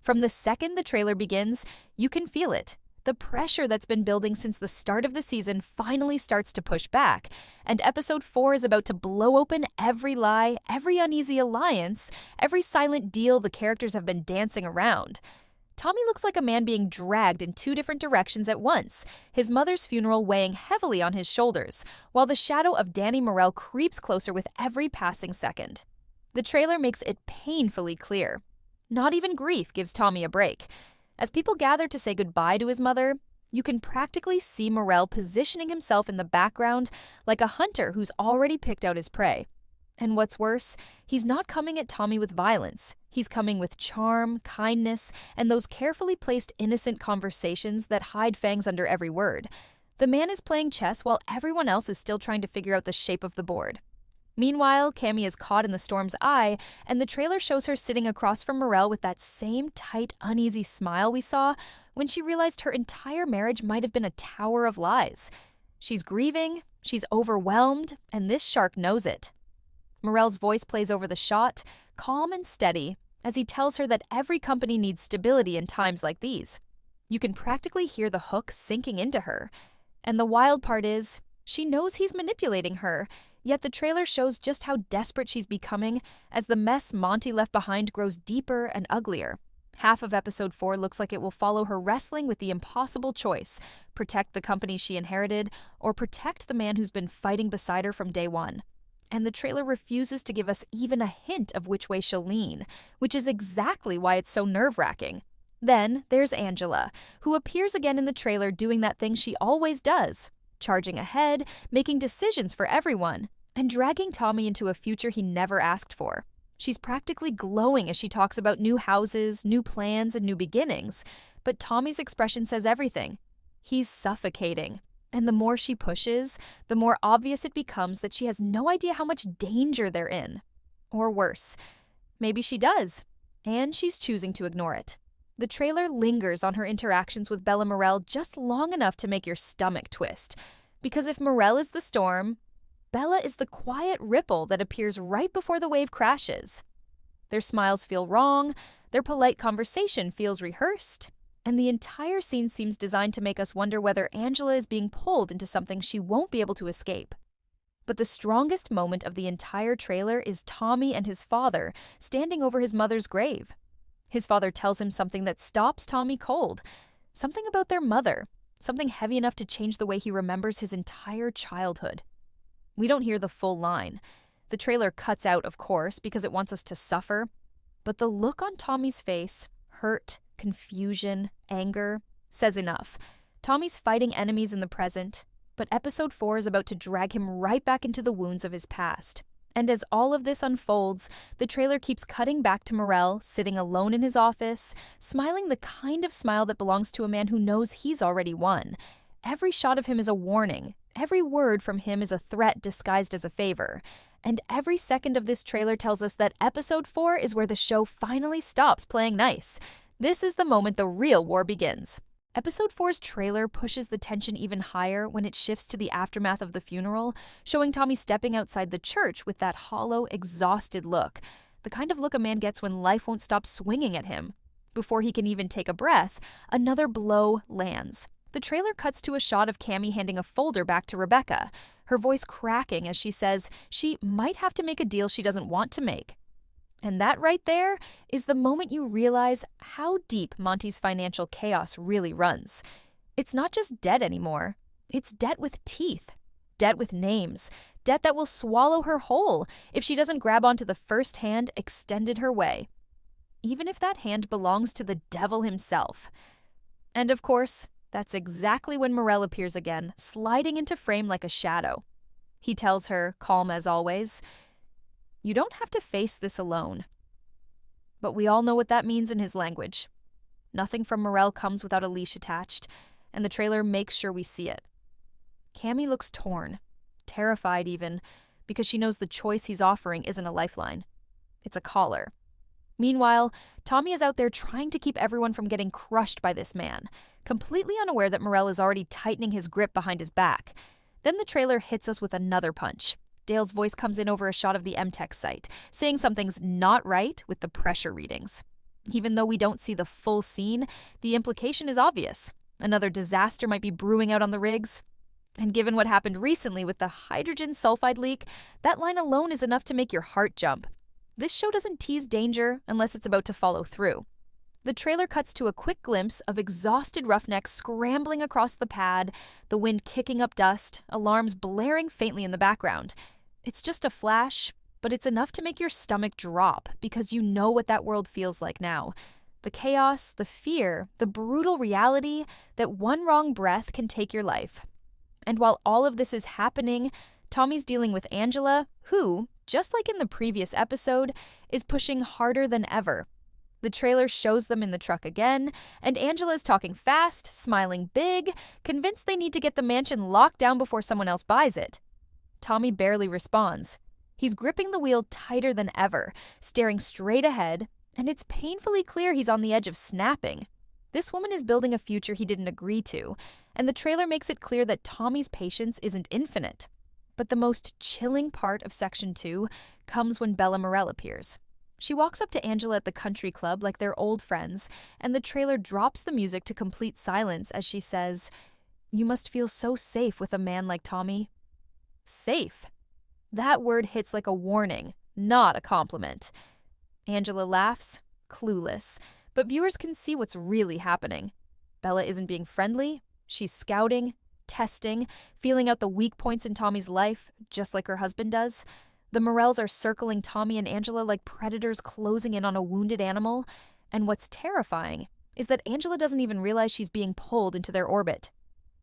From the second the trailer begins, you can feel it. The pressure that's been building since the start of the season finally starts to push back, and episode 4 is about to blow open every lie, every uneasy alliance, every silent deal the characters have been dancing around. Tommy looks like a man being dragged in 2 different directions at once, his mother's funeral weighing heavily on his shoulders, while the shadow of Danny Morel creeps closer with every passing second. The trailer makes it painfully clear. Not even grief gives Tommy a break. As people gather to say goodbye to his mother, you can practically see Morel positioning himself in the background like a hunter who's already picked out his prey. And what's worse, he's not coming at Tommy with violence. He's coming with charm, kindness, and those carefully placed innocent conversations that hide fangs under every word. The man is playing chess while everyone else is still trying to figure out the shape of the board. Meanwhile, Cammy is caught in the storm's eye, and the trailer shows her sitting across from Morel with that same tight, uneasy smile we saw when she realized her entire marriage might have been a tower of lies. She's grieving, she's overwhelmed, and this shark knows it. Morel's voice plays over the shot, calm and steady, as he tells her that every company needs stability in times like these. You can practically hear the hook sinking into her. And the wild part is, she knows he's manipulating her, yet the trailer shows just how desperate she's becoming as the mess Monty left behind grows deeper and uglier. Half of episode 4 looks like it will follow her wrestling with the impossible choice: protect the company she inherited or protect the man who's been fighting beside her from day one. And the trailer refuses to give us even a hint of which way she'll lean, which is exactly why it's so nerve-wracking. Then there's Angela, who appears again in the trailer doing that thing she always does, charging ahead, making decisions for everyone, and dragging Tommy into a future he never asked for. She's practically glowing as she talks about new houses, new plans, and new beginnings, but Tommy's expression says everything. He's suffocating. And the more she pushes, the more obvious it becomes that she has no idea how much danger they're in. Or worse, maybe she does, and she's choosing to ignore it. The trailer lingers on her interactions with Bella Morel just long enough to make your stomach twist. Because if Morel is the storm, Bella is the quiet ripple that appears right before the wave crashes. Their smiles feel wrong, their polite conversation feels rehearsed, and the entire scene seems designed to make us wonder whether Angela is being pulled into something she won't be able to escape. But the strongest moment of the entire trailer is Tommy and his father standing over his mother's grave. His father tells him something that stops Tommy cold, something about their mother, something heavy enough to change the way he remembers his entire childhood. We don't hear the full line. The trailer cuts out, of course, because it wants us to suffer, but the look on Tommy's face, hurt, confusion, anger, says enough. Tommy's fighting enemies in the present, but episode 4 is about to drag him right back into the wounds of his past. And as all of this unfolds, the trailer keeps cutting back to Morel, sitting alone in his office, smiling the kind of smile that belongs to a man who knows he's already won. Every shot of him is a warning. Every word from him is a threat disguised as a favor. And every second of this trailer tells us that episode 4 is where the show finally stops playing nice. This is the moment the real war begins. Episode 4's trailer pushes the tension even higher when it shifts to the aftermath of the funeral, showing Tommy stepping outside the church with that hollow, exhausted look, the kind of look a man gets when life won't stop swinging at him. Before he can even take a breath, another blow lands. The trailer cuts to a shot of Cammy handing a folder back to Rebecca, her voice cracking as she says she might have to make a deal she doesn't want to make. And that right there is the moment you realize how deep Monty's financial chaos really runs. It's not just debt anymore. It's debt with teeth, debt with names, debt that will swallow her whole if she doesn't grab onto the first hand extended her way, even if that hand belongs to the devil himself. And of course, that's exactly when Morel appears again, sliding into frame like a shadow. He tells her, calm as always, "You don't have to face this alone." But we all know what that means in his language. Nothing from Morel comes without a leash attached, and the trailer makes sure we see it. Cammy looks torn, terrified even, because she knows the choice he's offering isn't a lifeline. It's a collar. Meanwhile, Tommy is out there trying to keep everyone from getting crushed by this man, completely unaware that Morel is already tightening his grip behind his back. Then the trailer hits us with another punch. Dale's voice comes in over a shot of the MTech site, saying something's not right with the pressure readings. Even though we don't see the full scene, the implication is obvious. Another disaster might be brewing out on the rigs. And given what happened recently with the hydrogen sulfide leak, that line alone is enough to make your heart jump. This show doesn't tease danger unless it's about to follow through. The trailer cuts to a quick glimpse of exhausted roughnecks scrambling across the pad, the wind kicking up dust, alarms blaring faintly in the background. It's just a flash, but it's enough to make your stomach drop because you know what that world feels like now. The chaos, the fear, the brutal reality that one wrong breath can take your life. And while all of this is happening, Tommy's dealing with Angela, who, just like in the previous episode, is pushing harder than ever. The trailer shows them in the truck again, and Angela's talking fast, smiling big, convinced they need to get the mansion locked down before someone else buys it. Tommy barely responds. He's gripping the wheel tighter than ever, staring straight ahead, and it's painfully clear he's on the edge of snapping. This woman is building a future he didn't agree to, and the trailer makes it clear that Tommy's patience isn't infinite. But the most chilling part of Section 2 comes when Bella Morel appears. She walks up to Angela at the country club like they're old friends, and the trailer drops the music to complete silence as she says, "You must feel so safe with a man like Tommy." Safe. That word hits like a warning, not a compliment. Angela laughs, clueless, but viewers can see what's really happening. Bella isn't being friendly. She's scouting, testing, feeling out the weak points in Tommy's life, just like her husband does. The Morels are circling Tommy and Angela like predators closing in on a wounded animal. And what's terrifying is that Angela doesn't even realize she's being pulled into their orbit.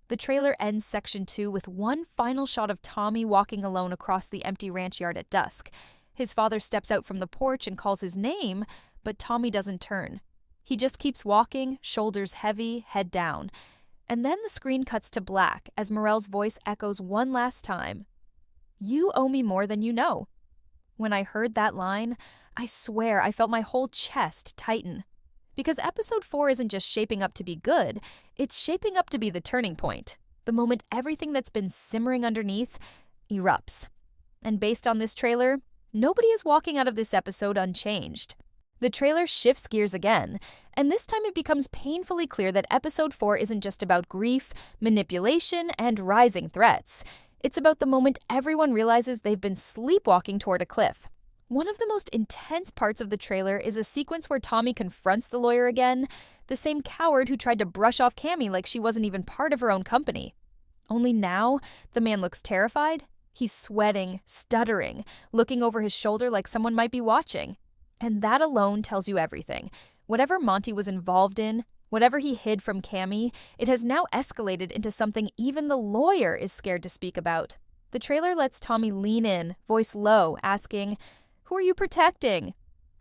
The trailer ends Section 2 with one final shot of Tommy walking alone across the empty ranch yard at dusk. His father steps out from the porch and calls his name, but Tommy doesn't turn. He just keeps walking, shoulders heavy, head down. And then the screen cuts to black as Morel's voice echoes one last time. "You owe me more than you know." When I heard that line, I swear I felt my whole chest tighten. Because episode 4 isn't just shaping up to be good, it's shaping up to be the turning point. The moment everything that's been simmering underneath erupts. And based on this trailer, nobody is walking out of this episode unchanged. The trailer shifts gears again, and this time it becomes painfully clear that episode 4 isn't just about grief, manipulation, and rising threats. It's about the moment everyone realizes they've been sleepwalking toward a cliff. One of the most intense parts of the trailer is a sequence where Tommy confronts the lawyer again, the same coward who tried to brush off Cammy like she wasn't even part of her own company. Only now, the man looks terrified. He's sweating, stuttering, looking over his shoulder like someone might be watching. And that alone tells you everything. Whatever Monty was involved in, whatever he hid from Cammy, it has now escalated into something even the lawyer is scared to speak about. The trailer lets Tommy lean in, voice low, asking, "Who are you protecting?"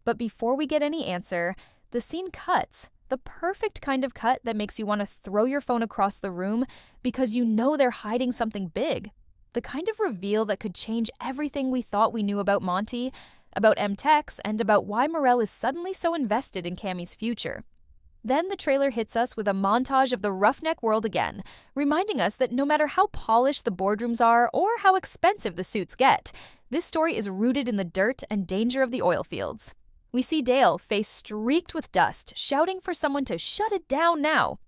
But before we get any answer, the scene cuts. The perfect kind of cut that makes you want to throw your phone across the room because you know they're hiding something big. The kind of reveal that could change everything we thought we knew about Monty, about M-Tex, and about why Morel is suddenly so invested in Cammy's future. Then the trailer hits us with a montage of the roughneck world again, reminding us that no matter how polished the boardrooms are or how expensive the suits get, this story is rooted in the dirt and danger of the oil fields. We see Dale, face streaked with dust, shouting for someone to shut it down now.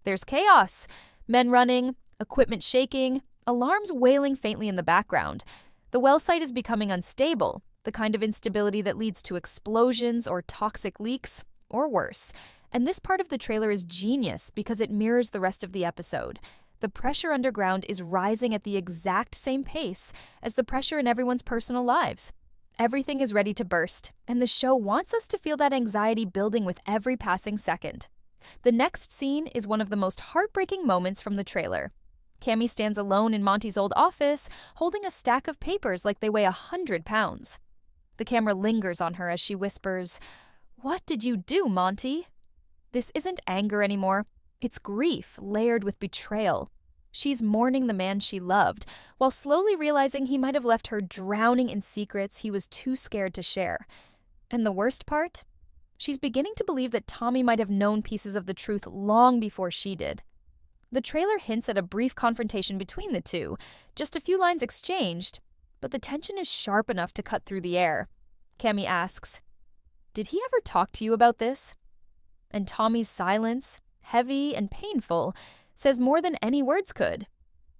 There's chaos, men running, equipment shaking, alarms wailing faintly in the background. The well site is becoming unstable, the kind of instability that leads to explosions or toxic leaks, or worse. And this part of the trailer is genius because it mirrors the rest of the episode. The pressure underground is rising at the exact same pace as the pressure in everyone's personal lives. Everything is ready to burst, and the show wants us to feel that anxiety building with every passing second. The next scene is one of the most heartbreaking moments from the trailer. Cammy stands alone in Monty's old office, holding a stack of papers like they weigh 100 pounds. The camera lingers on her as she whispers, "What did you do, Monty?" This isn't anger anymore. It's grief layered with betrayal. She's mourning the man she loved, while slowly realizing he might have left her drowning in secrets he was too scared to share. And the worst part? She's beginning to believe that Tommy might have known pieces of the truth long before she did. The trailer hints at a brief confrontation between the two, just a few lines exchanged, but the tension is sharp enough to cut through the air. Cammy asks, "Did he ever talk to you about this?" And Tommy's silence, heavy and painful, says more than any words could.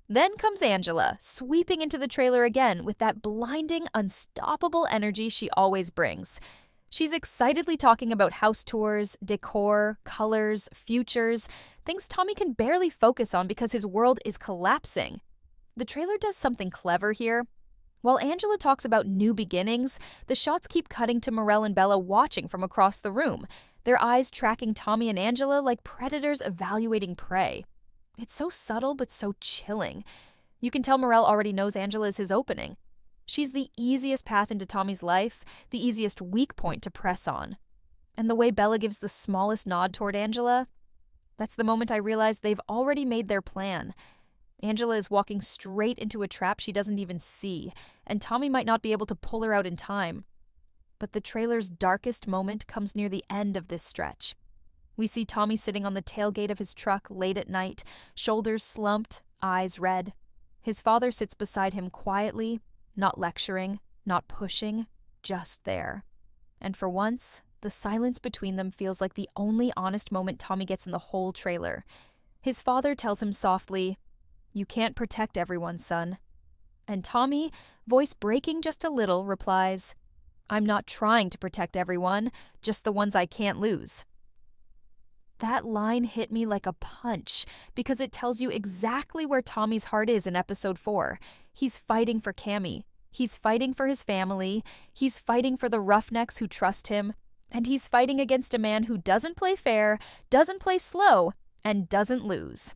Then comes Angela, sweeping into the trailer again with that blinding, unstoppable energy she always brings. She's excitedly talking about house tours, decor, colors, futures, things Tommy can barely focus on because his world is collapsing. The trailer does something clever here. While Angela talks about new beginnings, the shots keep cutting to Morel and Bella watching from across the room, their eyes tracking Tommy and Angela like predators evaluating prey. It's so subtle but so chilling. You can tell Morel already knows Angela is his opening. She's the easiest path into Tommy's life, the easiest weak point to press on. And the way Bella gives the smallest nod toward Angela, that's the moment I realize they've already made their plan. Angela is walking straight into a trap she doesn't even see, and Tommy might not be able to pull her out in time. But the trailer's darkest moment comes near the end of this stretch. We see Tommy sitting on the tailgate of his truck late at night, shoulders slumped, eyes red. His father sits beside him quietly, not lecturing, not pushing, just there. And for once, the silence between them feels like the only honest moment Tommy gets in the whole trailer. His father tells him softly, "You can't protect everyone, son." And Tommy, voice breaking just a little, replies, "I'm not trying to protect everyone, just the ones I can't lose." That line hit me like a punch because it tells you exactly where Tommy's heart is in episode 4. He's fighting for Cammy. He's fighting for his family. He's fighting for the roughnecks who trust him. And he's fighting against a man who doesn't play fair, doesn't play slow, and doesn't lose.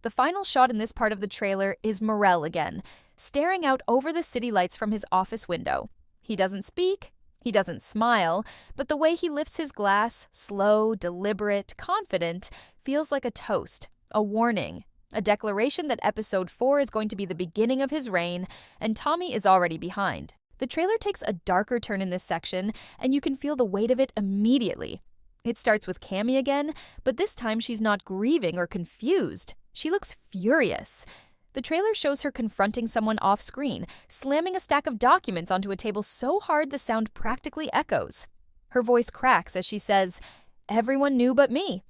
The final shot in this part of the trailer is Morel again, staring out over the city lights from his office window. He doesn't speak. He doesn't smile, but the way he lifts his glass, slow, deliberate, confident, feels like a toast, a warning, a declaration that episode 4 is going to be the beginning of his reign, and Tommy is already behind. The trailer takes a darker turn in this section, and you can feel the weight of it immediately. It starts with Cammy again, but this time she's not grieving or confused. She looks furious. The trailer shows her confronting someone off-screen, slamming a stack of documents onto a table so hard the sound practically echoes. Her voice cracks as she says, "Everyone knew but me."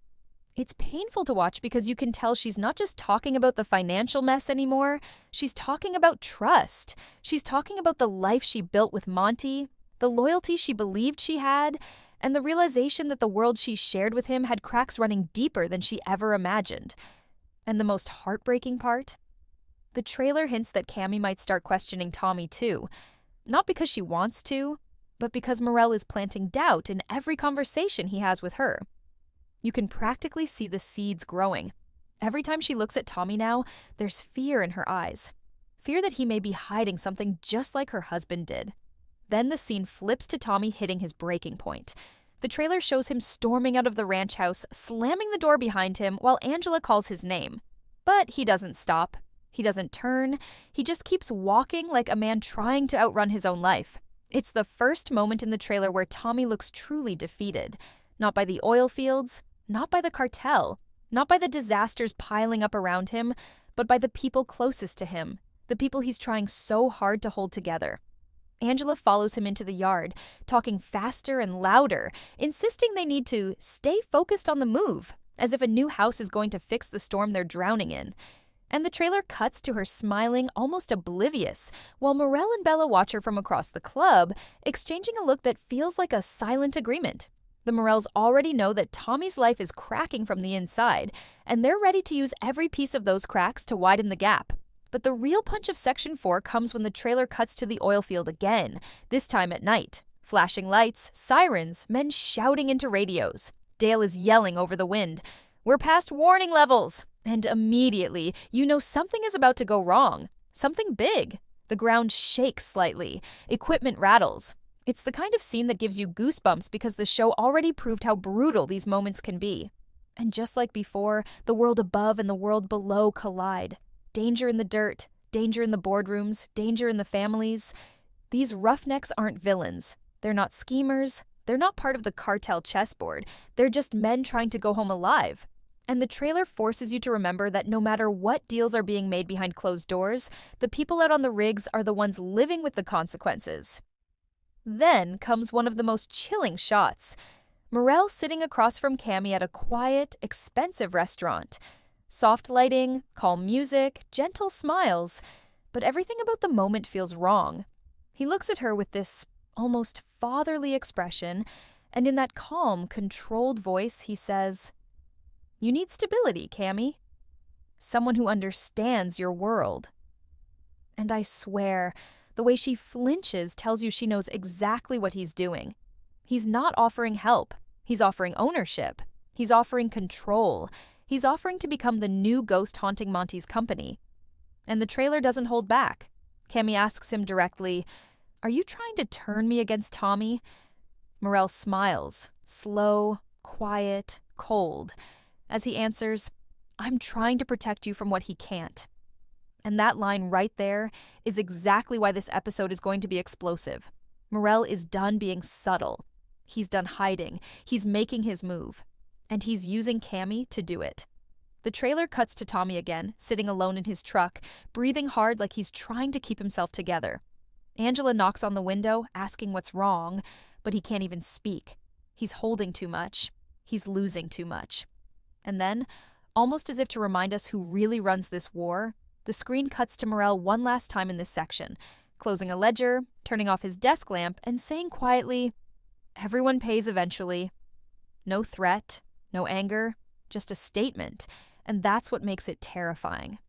It's painful to watch because you can tell she's not just talking about the financial mess anymore, she's talking about trust. She's talking about the life she built with Monty, the loyalty she believed she had, and the realization that the world she shared with him had cracks running deeper than she ever imagined. And the most heartbreaking part? The trailer hints that Cammy might start questioning Tommy too. Not because she wants to, but because Morel is planting doubt in every conversation he has with her. You can practically see the seeds growing. Every time she looks at Tommy now, there's fear in her eyes. Fear that he may be hiding something just like her husband did. Then the scene flips to Tommy hitting his breaking point. The trailer shows him storming out of the ranch house, slamming the door behind him while Angela calls his name. But he doesn't stop. He doesn't turn. He just keeps walking like a man trying to outrun his own life. It's the first moment in the trailer where Tommy looks truly defeated. Not by the oil fields, not by the cartel, not by the disasters piling up around him, but by the people closest to him, the people he's trying so hard to hold together. Angela follows him into the yard, talking faster and louder, insisting they need to stay focused on the move, as if a new house is going to fix the storm they're drowning in. And the trailer cuts to her smiling, almost oblivious, while Morel and Bella watch her from across the club, exchanging a look that feels like a silent agreement. The Morels already know that Tommy's life is cracking from the inside, and they're ready to use every piece of those cracks to widen the gap. But the real punch of Section 4 comes when the trailer cuts to the oil field again, this time at night. Flashing lights, sirens, men shouting into radios. Dale is yelling over the wind, "We're past warning levels!" And immediately, you know something is about to go wrong. Something big. The ground shakes slightly. Equipment rattles. It's the kind of scene that gives you goosebumps because the show already proved how brutal these moments can be. And just like before, the world above and the world below collide. Danger in the dirt, danger in the boardrooms, danger in the families. These roughnecks aren't villains. They're not schemers. They're not part of the cartel chessboard. They're just men trying to go home alive. And the trailer forces you to remember that no matter what deals are being made behind closed doors, the people out on the rigs are the ones living with the consequences. Then comes one of the most chilling shots. Morel sitting across from Cammy at a quiet, expensive restaurant. Soft lighting, calm music, gentle smiles, but everything about the moment feels wrong. He looks at her with this almost fatherly expression, and in that calm, controlled voice, he says, "You need stability, Cammy. Someone who understands your world." And I swear, the way she flinches tells you she knows exactly what he's doing. He's not offering help. He's offering ownership. He's offering control. He's offering to become the new ghost haunting Monty's company. And the trailer doesn't hold back. Cammy asks him directly, "Are you trying to turn me against Tommy?" Morel smiles, slow, quiet, cold, as he answers, "I'm trying to protect you from what he can't." And that line right there is exactly why this episode is going to be explosive. Morel is done being subtle. He's done hiding. He's making his move. And he's using Cammy to do it. The trailer cuts to Tommy again, sitting alone in his truck, breathing hard like he's trying to keep himself together. Angela knocks on the window, asking what's wrong, but he can't even speak. He's holding too much. He's losing too much. And then, almost as if to remind us who really runs this war, the screen cuts to Morel one last time in this section, closing a ledger, turning off his desk lamp, and saying quietly, "Everyone pays eventually." No threat, no anger, just a statement, and that's what makes it terrifying.